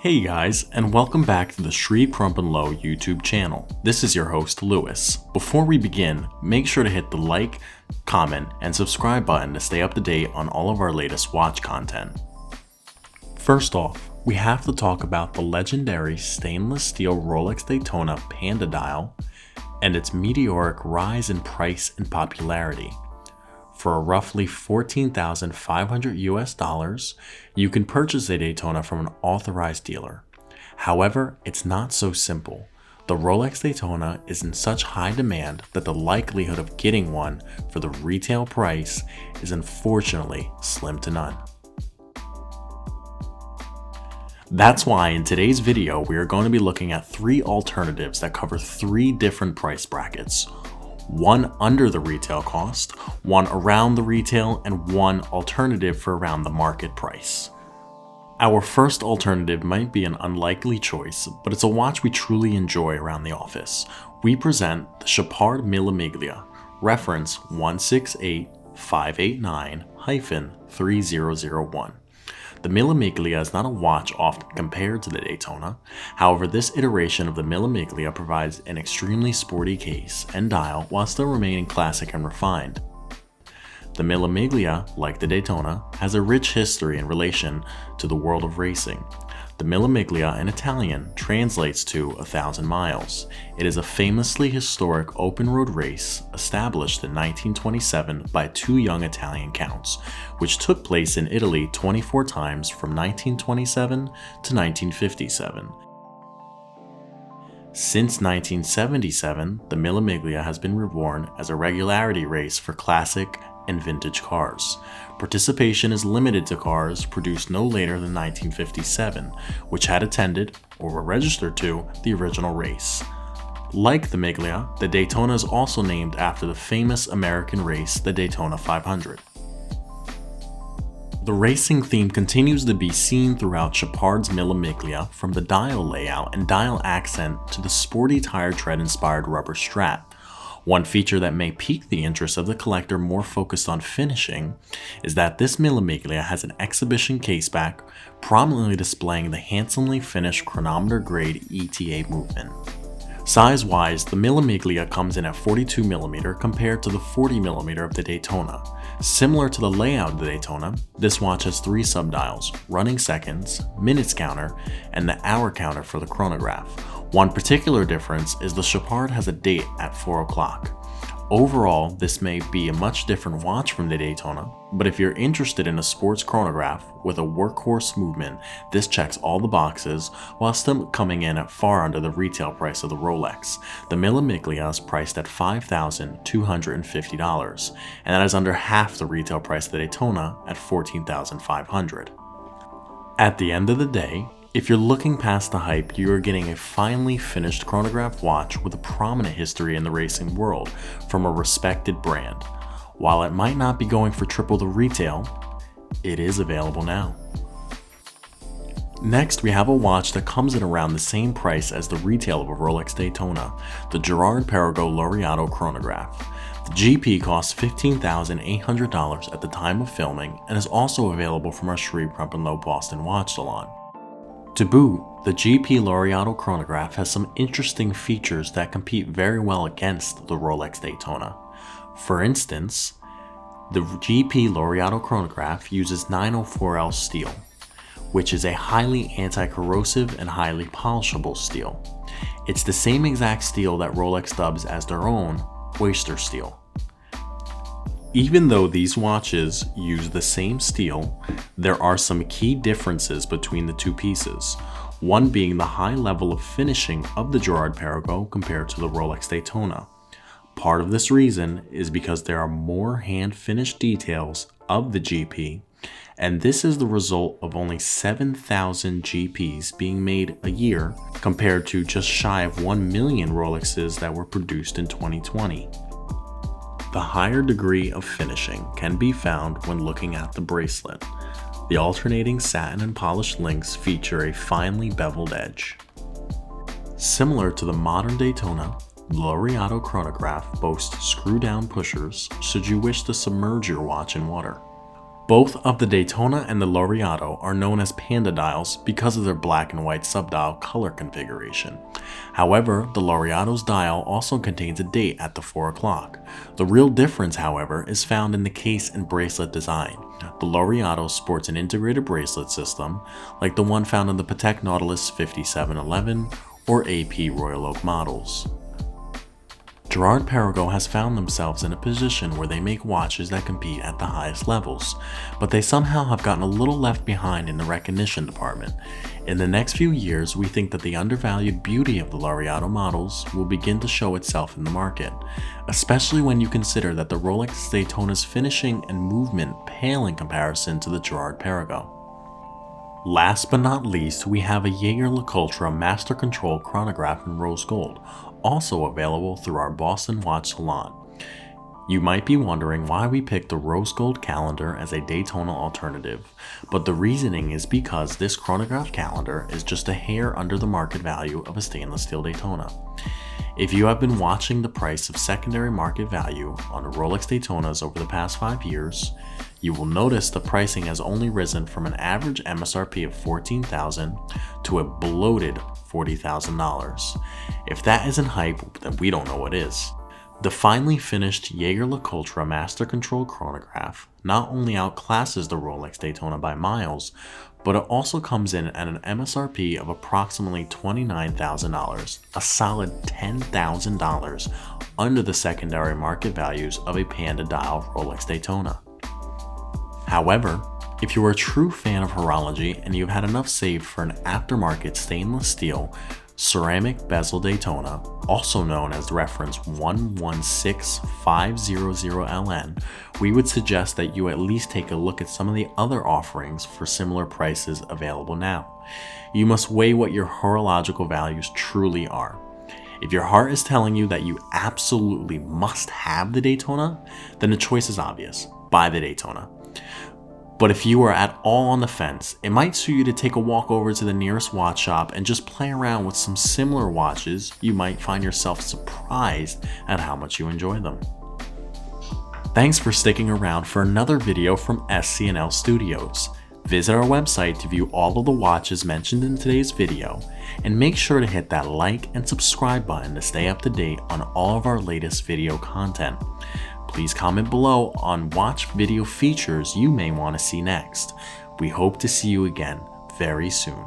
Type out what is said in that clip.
Hey guys, and welcome back to the Shri Crump and Low YouTube channel. This is your host, Lewis. Before we begin, make sure to hit the like, comment, and subscribe button to stay up to date on all of our latest watch content. First off, we have to talk about the legendary stainless steel Rolex Daytona Panda dial and its meteoric rise in price and popularity. For a roughly $14,500 US, you can purchase a Daytona from an authorized dealer. However, it's not so simple. The Rolex Daytona is in such high demand that the likelihood of getting one for the retail price is unfortunately slim to none. That's why in today's video we are going to be looking at three alternatives that cover three different price brackets. One under the retail cost, one around the retail, and one alternative for around the market price. Our first alternative might be an unlikely choice, but it's a watch we truly enjoy around the office. We present the Chopard Mille, reference 168589-3001. The Mille is not a watch often compared to the Daytona. However, this iteration of the Mille provides an extremely sporty case and dial while still remaining classic and refined. The Mille, like the Daytona, has a rich history in relation to the world of racing. The Mille in Italian translates to 1,000 miles. It is a famously historic open road race established in 1927 by two young Italian counts, which took place in Italy 24 times from 1927 to 1957. Since 1977, the Mille has been reborn as a regularity race for classic and vintage cars. Participation is limited to cars produced no later than 1957, which had attended or were registered to the original race. Like the Miglia, the Daytona is also named after the famous American race, the Daytona 500. The racing theme continues to be seen throughout Chopard's Mille, from the dial layout and dial accent to the sporty tire tread inspired rubber strap. One feature that may pique the interest of the collector more focused on finishing is that this Mille has an exhibition caseback prominently displaying the handsomely finished chronometer grade ETA movement. Size-wise, the Mille comes in at 42mm compared to the 40mm of the Daytona. Similar to the layout of the Daytona, this watch has three subdials: running seconds, minutes counter, and the hour counter for the chronograph. One particular difference is the Chopard has a date at 4 o'clock. Overall, this may be a much different watch from the Daytona, but if you're interested in a sports chronograph with a workhorse movement, this checks all the boxes while still coming in at far under the retail price of the Rolex. The Mille is priced at $5,250, and that is under half the retail price of the Daytona at $14,500. At the end of the day, if you're looking past the hype, you are getting a finely finished chronograph watch with a prominent history in the racing world from a respected brand. While it might not be going for triple the retail, it is available now. Next, we have a watch that comes in around the same price as the retail of a Rolex Daytona, the Girard-Perregaux Laureato Chronograph. The GP costs $15,800 at the time of filming and is also available from our Shri Crump and Low Boston watch salon. To boot, the GP Laureato Chronograph has some interesting features that compete very well against the Rolex Daytona. For instance, the GP Laureato Chronograph uses 904L steel, which is a highly anti-corrosive and highly polishable steel. It's the same exact steel that Rolex dubs as their own oyster steel. Even though these watches use the same steel, there are some key differences between the two pieces, one being the high level of finishing of the Girard-Perregaux compared to the Rolex Daytona. Part of this reason is because there are more hand-finished details of the GP, and this is the result of only 7,000 GPs being made a year compared to just shy of 1 million Rolexes that were produced in 2020. The higher degree of finishing can be found when looking at the bracelet. The alternating satin and polished links feature a finely beveled edge. Similar to the modern Daytona, the Laureato chronograph boasts screw-down pushers should you wish to submerge your watch in water. Both of the Daytona and the Laureato are known as panda dials because of their black and white subdial color configuration. However, the Laureato's dial also contains a date at the 4 o'clock. The real difference, however, is found in the case and bracelet design. The Laureato sports an integrated bracelet system, like the one found in the Patek Nautilus 5711 or AP Royal Oak models. Girard-Perregaux has found themselves in a position where they make watches that compete at the highest levels, but they somehow have gotten a little left behind in the recognition department. In the next few years, we think that the undervalued beauty of the Laureato models will begin to show itself in the market, especially when you consider that the Rolex Daytona's finishing and movement pale in comparison to the Girard-Perregaux. Last but not least, we have a Jaeger-LeCoultre Master Control Chronograph in rose gold, also available through our Boston Watch Salon. You might be wondering why we picked the rose gold calendar as a Daytona alternative, but the reasoning is because this chronograph calendar is just a hair under the market value of a stainless steel Daytona. If you have been watching the price of secondary market value on Rolex Daytonas over the past 5 years, you will notice the pricing has only risen from an average MSRP of $14,000 to a bloated $40,000. If that isn't hype, then we don't know what is. The finely finished Jaeger-LeCoultre Master Control Chronograph not only outclasses the Rolex Daytona by miles, but it also comes in at an MSRP of approximately $29,000, a solid $10,000 under the secondary market values of a Panda dial Rolex Daytona. However, if you are a true fan of horology and you've had enough saved for an aftermarket stainless steel ceramic bezel Daytona, also known as reference 116500LN, we would suggest that you at least take a look at some of the other offerings for similar prices available now. You must weigh what your horological values truly are. If your heart is telling you that you absolutely must have the Daytona, then the choice is obvious: buy the Daytona. But if you are at all on the fence, it might suit you to take a walk over to the nearest watch shop and just play around with some similar watches. You might find yourself surprised at how much you enjoy them. Thanks for sticking around for another video from SC&L Studios. Visit our website to view all of the watches mentioned in today's video, and make sure to hit that like and subscribe button to stay up to date on all of our latest video content. Please comment below on watch video features you may want to see next. We hope to see you again very soon.